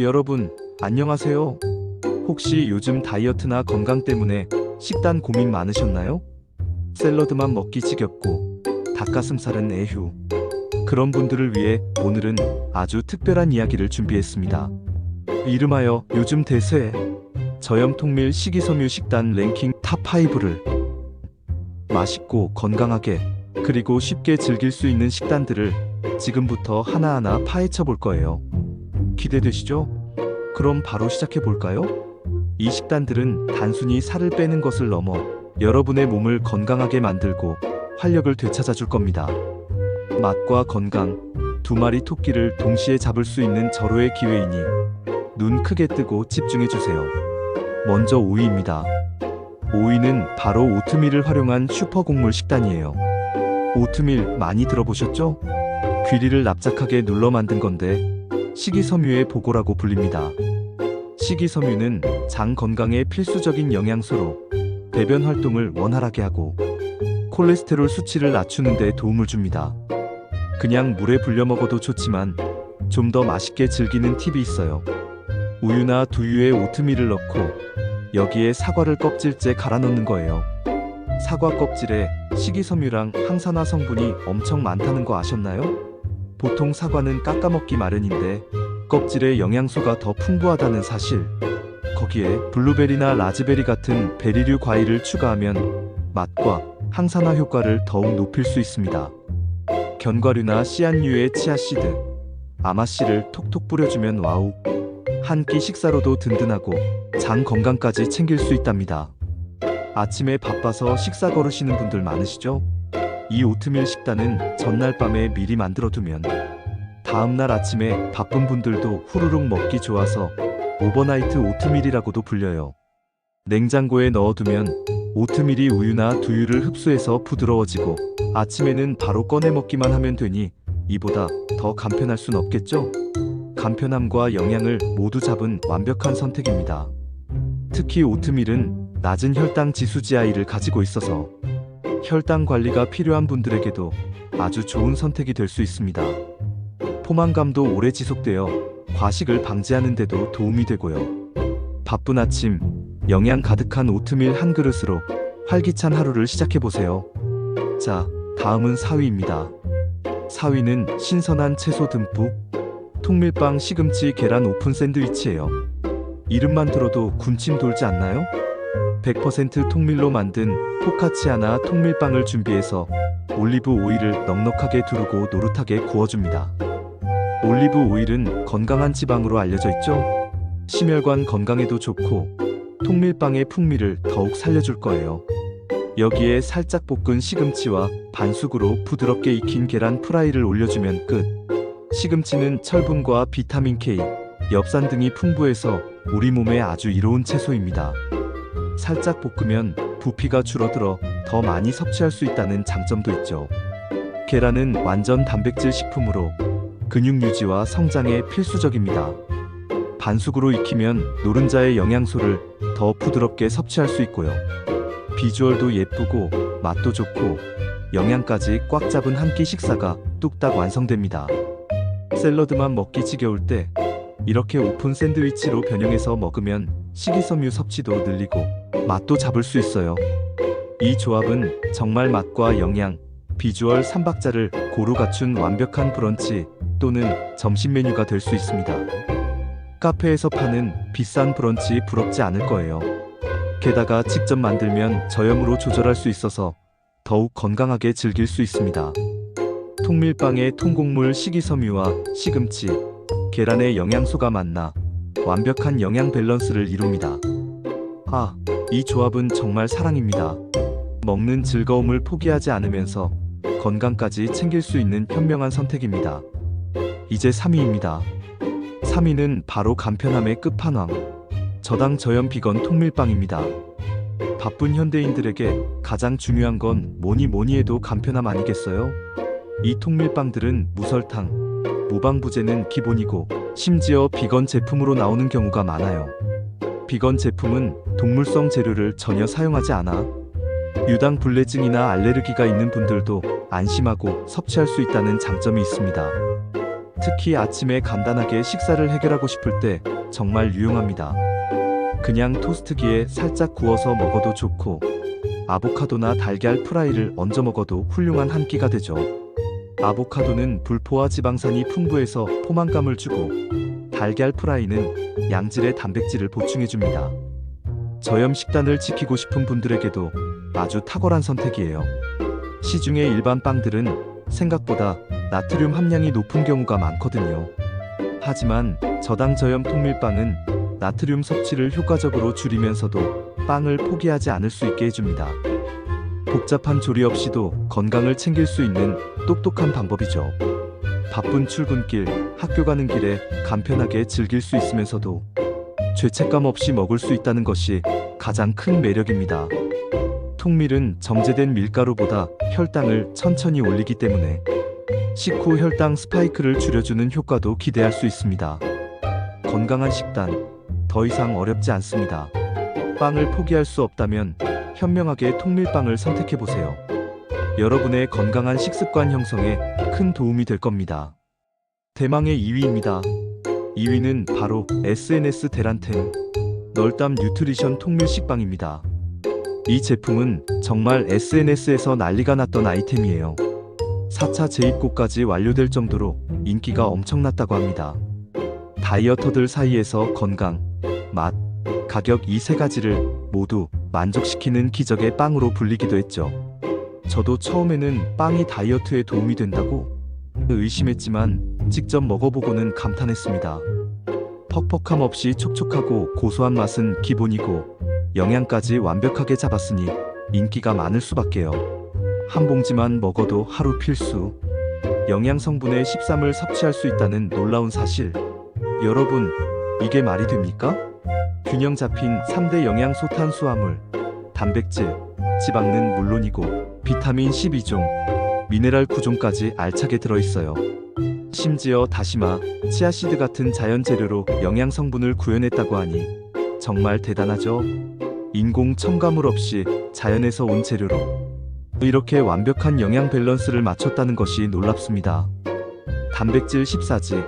여러분, 안녕하세요. 혹시 요즘 다이어트나 건강 때문에 식단 고민 많으셨나요? 샐러드만 먹기 지겹고 닭가슴살은 애휴. 그런 분들을 위해 오늘은 아주 특별한 이야기를 준비했습니다. 이름하여 요즘 대세 저염 통밀 식이섬유 식단 랭킹 탑5를 맛있고 건강하게 그리고 쉽게 즐길 수 있는 식단들을 지금부터 하나하나 파헤쳐 볼 거예요. 기대되시죠? 그럼 바로 시작해 볼까요? 이 식단들은 단순히 살을 빼는 것을 넘어 여러분의 몸을 건강하게 만들고 활력을 되찾아 줄 겁니다. 맛과 건강, 두 마리 토끼를 동시에 잡을 수 있는 절호의 기회이니 눈 크게 뜨고 집중해 주세요. 먼저 오이입니다. 오이는 바로 오트밀을 활용한 슈퍼 곡물 식단이에요. 오트밀 많이 들어보셨죠? 귀리를 납작하게 눌러 만든 건데 식이섬유의 보고라고 불립니다. 식이섬유는 장 건강에 필수적인 영양소로 배변 활동을 원활하게 하고 콜레스테롤 수치를 낮추는 데 도움을 줍니다. 그냥 물에 불려 먹어도 좋지만 좀 더 맛있게 즐기는 팁이 있어요. 우유나 두유에 오트밀을 넣고 여기에 사과를 껍질째 갈아 넣는 거예요. 사과 껍질에 식이섬유랑 항산화 성분이 엄청 많다는 거 아셨나요? 보통 사과는 깎아먹기 마련인데 껍질에 영양소가 더 풍부하다는 사실. 거기에 블루베리나 라즈베리 같은 베리류 과일을 추가하면 맛과 항산화 효과를 더욱 높일 수 있습니다. 견과류나 씨앗류의 치아씨드, 아마씨를 톡톡 뿌려주면 와우. 한 끼 식사로도 든든하고 장 건강까지 챙길 수 있답니다. 아침에 바빠서 식사 거르시는 분들 많으시죠? 이 오트밀 식단은 전날 밤에 미리 만들어두면 다음날 아침에 바쁜 분들도 후루룩 먹기 좋아서 오버나이트 오트밀이라고도 불려요. 냉장고에 넣어두면 오트밀이 우유나 두유를 흡수해서 부드러워지고 아침에는 바로 꺼내 먹기만 하면 되니 이보다 더 간편할 순 없겠죠? 간편함과 영양을 모두 잡은 완벽한 선택입니다. 특히 오트밀은 낮은 혈당 지수 GI를 가지고 있어서 혈당 관리가 필요한 분들에게도 아주 좋은 선택이 될 수 있습니다. 포만감도 오래 지속되어 과식을 방지하는 데도 도움이 되고요. 바쁜 아침, 영양 가득한 오트밀 한 그릇으로 활기찬 하루를 시작해보세요. 자, 다음은 사위입니다. 사위는 신선한 채소 듬뿍, 통밀빵 시금치 계란 오픈 샌드위치예요. 이름만 들어도 군침 돌지 않나요? 100% 통밀로 만든 포카치아나 통밀빵을 준비해서 올리브 오일을 넉넉하게 두르고 노릇하게 구워줍니다. 올리브 오일은 건강한 지방으로 알려져 있죠? 심혈관 건강에도 좋고 통밀빵의 풍미를 더욱 살려줄 거예요. 여기에 살짝 볶은 시금치와 반숙으로 부드럽게 익힌 계란 프라이를 올려주면 끝. 시금치는 철분과 비타민 K, 엽산 등이 풍부해서 우리 몸에 아주 이로운 채소입니다. 살짝 볶으면 부피가 줄어들어 더 많이 섭취할 수 있다는 장점도 있죠. 계란은 완전 단백질 식품으로 근육 유지와 성장에 필수적입니다. 반숙으로 익히면 노른자의 영양소를 더 부드럽게 섭취할 수 있고요. 비주얼도 예쁘고 맛도 좋고 영양까지 꽉 잡은 한 끼 식사가 뚝딱 완성됩니다. 샐러드만 먹기 지겨울 때 이렇게 오픈 샌드위치로 변형해서 먹으면 식이섬유 섭취도 늘리고 맛도 잡을 수 있어요. 이 조합은 정말 맛과 영양, 비주얼 3박자를 고루 갖춘 완벽한 브런치 또는 점심 메뉴가 될 수 있습니다. 카페에서 파는 비싼 브런치 부럽지 않을 거예요. 게다가 직접 만들면 저염으로 조절할 수 있어서 더욱 건강하게 즐길 수 있습니다. 통밀빵에 통곡물 식이섬유와 시금치, 계란의 영양소가 만나 완벽한 영양 밸런스를 이룹니다. 아, 이 조합은 정말 사랑입니다. 먹는 즐거움을 포기하지 않으면서 건강까지 챙길 수 있는 현명한 선택입니다. 이제 3위입니다. 3위는 바로 간편함의 끝판왕, 저당 저염 비건 통밀빵입니다. 바쁜 현대인들에게 가장 중요한 건 뭐니 해도 간편함 아니겠어요? 이 통밀빵들은 무설탕, 무방부제는 기본이고 심지어 비건 제품으로 나오는 경우가 많아요. 비건 제품은 동물성 재료를 전혀 사용하지 않아 유당 불내증이나 알레르기가 있는 분들도 안심하고 섭취할 수 있다는 장점이 있습니다. 특히 아침에 간단하게 식사를 해결하고 싶을 때 정말 유용합니다. 그냥 토스트기에 살짝 구워서 먹어도 좋고, 아보카도나 달걀 프라이를 얹어 먹어도 훌륭한 한 끼가 되죠. 아보카도는 불포화 지방산이 풍부해서 포만감을 주고, 달걀 프라이는 양질의 단백질을 보충해줍니다. 저염 식단을 지키고 싶은 분들에게도 아주 탁월한 선택이에요. 시중의 일반 빵들은 생각보다 나트륨 함량이 높은 경우가 많거든요. 하지만 저당 저염 통밀빵은 나트륨 섭취를 효과적으로 줄이면서도 빵을 포기하지 않을 수 있게 해줍니다. 복잡한 조리 없이도 건강을 챙길 수 있는 똑똑한 방법이죠. 바쁜 출근길, 학교 가는 길에 간편하게 즐길 수 있으면서도 죄책감 없이 먹을 수 있다는 것이 가장 큰 매력입니다. 통밀은 정제된 밀가루보다 혈당을 천천히 올리기 때문에 식후 혈당 스파이크를 줄여주는 효과도 기대할 수 있습니다. 건강한 식단, 더 이상 어렵지 않습니다. 빵을 포기할 수 없다면 현명하게 통밀빵을 선택해보세요. 여러분의 건강한 식습관 형성에 큰 도움이 될 겁니다. 대망의 2위입니다. 2위는 바로 SNS 대란템 널담 뉴트리션 통밀 식빵입니다. 이 제품은 정말 SNS에서 난리가 났던 아이템이에요. 4차 재입고까지 완료될 정도로 인기가 엄청났다고 합니다. 다이어터들 사이에서 건강, 맛, 가격 이 세 가지를 모두 만족시키는 기적의 빵으로 불리기도 했죠. 저도 처음에는 빵이 다이어트에 도움이 된다고 의심했지만 직접 먹어보고는 감탄했습니다. 퍽퍽함 없이 촉촉하고 고소한 맛은 기본이고 영양까지 완벽하게 잡았으니 인기가 많을 수밖에요. 한 봉지만 먹어도 하루 필수. 영양 성분의 13을 섭취할 수 있다는 놀라운 사실. 여러분, 이게 말이 됩니까? 균형 잡힌 3대 영양소 탄수화물, 단백질, 지방은 물론이고 비타민 12종, 미네랄 9종까지 알차게 들어있어요. 심지어 다시마, 치아씨드 같은 자연 재료로 영양 성분을 구현했다고 하니 정말 대단하죠? 인공 첨가물 없이 자연에서 온 재료로 이렇게 완벽한 영양 밸런스를 맞췄다는 것이 놀랍습니다. 단백질 14지,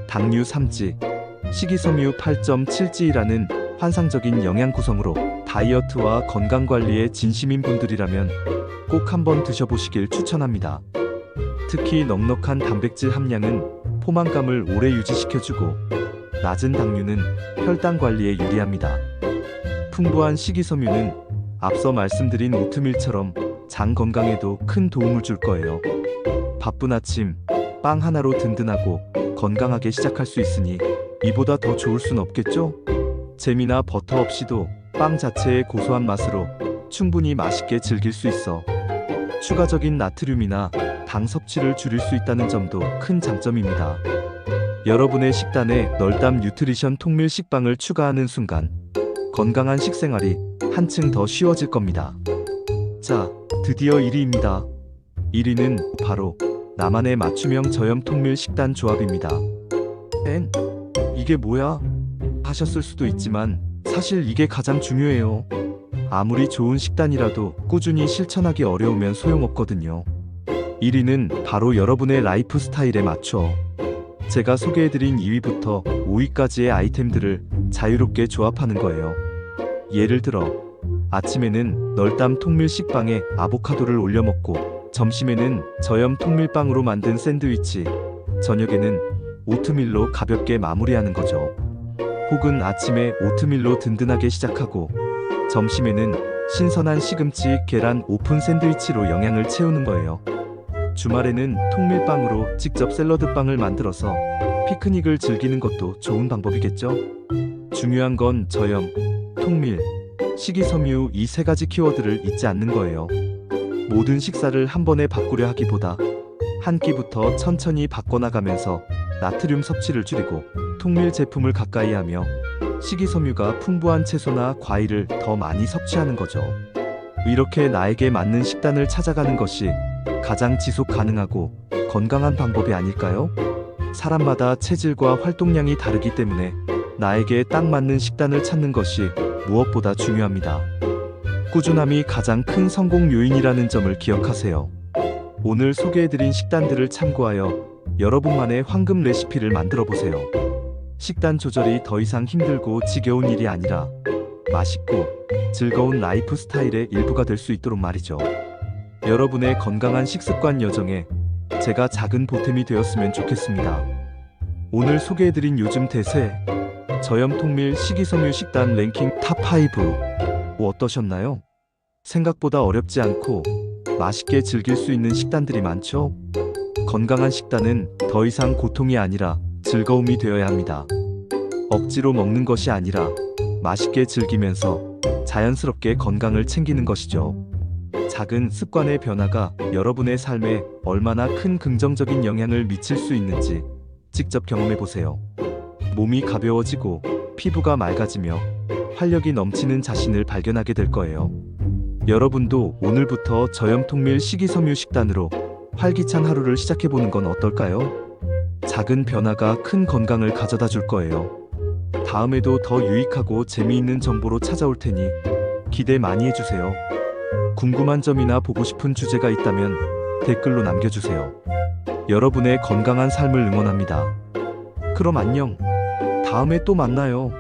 당류 3지, 식이섬유 8.7지라는 환상적인 영양 구성으로 다이어트와 건강관리에 진심인 분들이라면 꼭 한번 드셔보시길 추천합니다. 특히 넉넉한 단백질 함량은 포만감을 오래 유지시켜주고 낮은 당류는 혈당 관리에 유리합니다. 풍부한 식이섬유는 앞서 말씀드린 오트밀처럼 장 건강에도 큰 도움을 줄 거예요. 바쁜 아침, 빵 하나로 든든하고 건강하게 시작할 수 있으니 이보다 더 좋을 순 없겠죠? 잼이나 버터 없이도 빵 자체의 고소한 맛으로 충분히 맛있게 즐길 수 있어 추가적인 나트륨이나 당 섭취를 줄일 수 있다는 점도 큰 장점입니다. 여러분의 식단에 널담 뉴트리션 통밀 식빵을 추가하는 순간 건강한 식생활이 한층 더 쉬워질 겁니다. 자, 드디어 1위입니다. 1위는 바로 나만의 맞춤형 저염 통밀 식단 조합입니다. 이게 뭐야? 하셨을 수도 있지만 사실 이게 가장 중요해요. 아무리 좋은 식단이라도 꾸준히 실천하기 어려우면 소용없거든요. 1위는 바로 여러분의 라이프 스타일에 맞춰 제가 소개해드린 2위부터 5위까지의 아이템들을 자유롭게 조합하는 거예요. 예를 들어 아침에는 널담 통밀 식빵에 아보카도를 올려 먹고 점심에는 저염 통밀빵으로 만든 샌드위치, 저녁에는 오트밀로 가볍게 마무리하는 거죠. 혹은 아침에 오트밀로 든든하게 시작하고 점심에는 신선한 시금치, 계란, 오픈 샌드위치로 영양을 채우는 거예요. 주말에는 통밀빵으로 직접 샐러드빵을 만들어서 피크닉을 즐기는 것도 좋은 방법이겠죠? 중요한 건 저염, 통밀, 식이섬유 이 세 가지 키워드를 잊지 않는 거예요. 모든 식사를 한 번에 바꾸려 하기보다 한 끼부터 천천히 바꿔나가면서 나트륨 섭취를 줄이고 통밀 제품을 가까이 하며 식이섬유가 풍부한 채소나 과일을 더 많이 섭취하는 거죠. 이렇게 나에게 맞는 식단을 찾아가는 것이 가장 지속 가능하고 건강한 방법이 아닐까요? 사람마다 체질과 활동량이 다르기 때문에 나에게 딱 맞는 식단을 찾는 것이 무엇보다 중요합니다. 꾸준함이 가장 큰 성공 요인이라는 점을 기억하세요. 오늘 소개해드린 식단들을 참고하여 여러분만의 황금 레시피를 만들어 보세요. 식단 조절이 더 이상 힘들고 지겨운 일이 아니라 맛있고 즐거운 라이프 스타일의 일부가 될 수 있도록 말이죠. 여러분의 건강한 식습관 여정에 제가 작은 보탬이 되었으면 좋겠습니다. 오늘 소개해드린 요즘 대세 저염통밀 식이섬유 식단 랭킹 탑5 어떠셨나요? 생각보다 어렵지 않고 맛있게 즐길 수 있는 식단들이 많죠? 건강한 식단은 더 이상 고통이 아니라 즐거움이 되어야 합니다. 억지로 먹는 것이 아니라 맛있게 즐기면서 자연스럽게 건강을 챙기는 것이죠. 작은 습관의 변화가 여러분의 삶에 얼마나 큰 긍정적인 영향을 미칠 수 있는지 직접 경험해 보세요. 몸이 가벼워지고 피부가 맑아지며 활력이 넘치는 자신을 발견하게 될 거예요. 여러분도 오늘부터 저염통밀 식이섬유 식단으로 활기찬 하루를 시작해 보는 건 어떨까요? 작은 변화가 큰 건강을 가져다 줄 거예요. 다음에도 더 유익하고 재미있는 정보로 찾아올 테니 기대 많이 해주세요. 궁금한 점이나 보고 싶은 주제가 있다면 댓글로 남겨주세요. 여러분의 건강한 삶을 응원합니다. 그럼 안녕. 다음에 또 만나요.